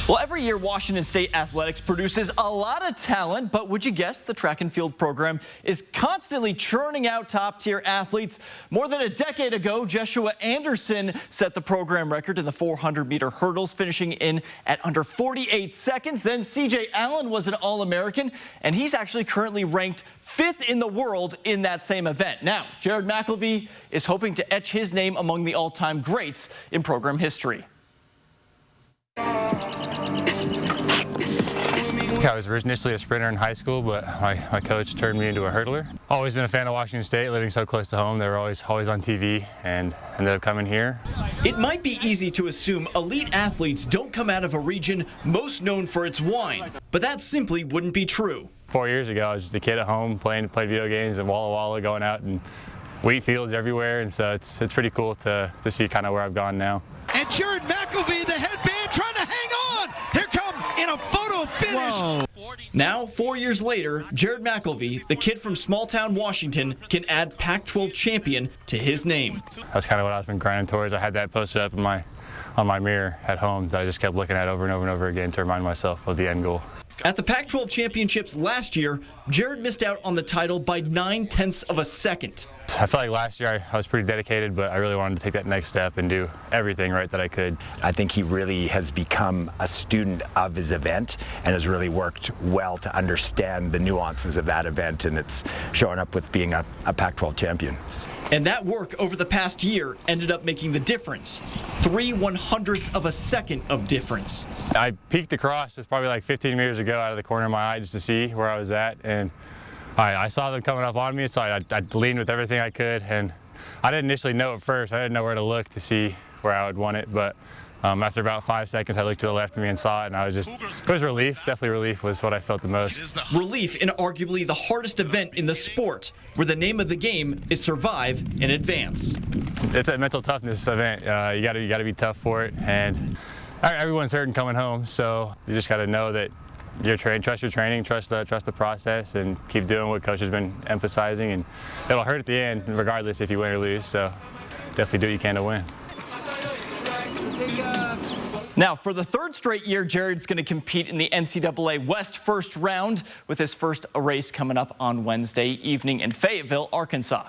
Well, every year Washington State Athletics produces a lot of talent, but would you guess the track and field program is constantly churning out top-tier athletes? More than a decade ago, Joshua Anderson set the program record in the 400-meter hurdles, finishing in at under 48 seconds. Then CJ Allen was an All-American, and he's actually currently ranked 5th in the world in that same event. Now, Jared Mcalvey is hoping to etch his name among the all-time greats in program history. I was initially a sprinter in high school, but my coach turned me into a hurdler. Always been a fan of Washington State, living so close to home. They were always on TV, and ended up coming here. It might be easy to assume elite athletes don't come out of a region most known for its wine, but that simply wouldn't be true. 4 years ago, I was just a kid at home played video games and Walla Walla, going out and wheat fields everywhere, and so it's pretty cool to see kind of where I've gone now. And Jared Mcalvey, the headband, trying to hang on. Here come in a photo finish. Whoa. Now, 4 years later, Jared Mcalvey, the kid from small-town Washington, can add Pac-12 champion to his name. That's kind of what I've been grinding towards. I had that posted up on my mirror at home that I just kept looking at over and over and over again to remind myself of the end goal. At the Pac-12 championships last year, Jared missed out on the title by 9/10 of a second. I felt like last year I was pretty dedicated, but I really wanted to take that next step and do everything right that I could. I think he really has become a student of his event and has really worked well to understand the nuances of that event, and it's showing up with being a Pac-12 champion. And that work over the past year ended up making the difference. 3/100ths of a second of difference. I peeked across just probably like 15 meters ago out of the corner of my eye just to see where I was at, and I saw them coming up on me, so I leaned with everything I could, and I didn't initially know at first. I didn't know where to look to see where I would want it, but after about 5 seconds, I looked to the left of me and saw it, and it was relief. Definitely relief was what I felt the most. Relief in arguably the hardest event in the sport, where the name of the game is survive and advance. It's a mental toughness event. You got to be tough for it, and everyone's hurting coming home, so you just got to know that you're trained, trust your training, trust the process, and keep doing what coach has been emphasizing. And it'll hurt at the end, regardless if you win or lose. So definitely do what you can to win. Now, for the third straight year, Jared's going to compete in the NCAA West first round, with his first race coming up on Wednesday evening in Fayetteville, Arkansas.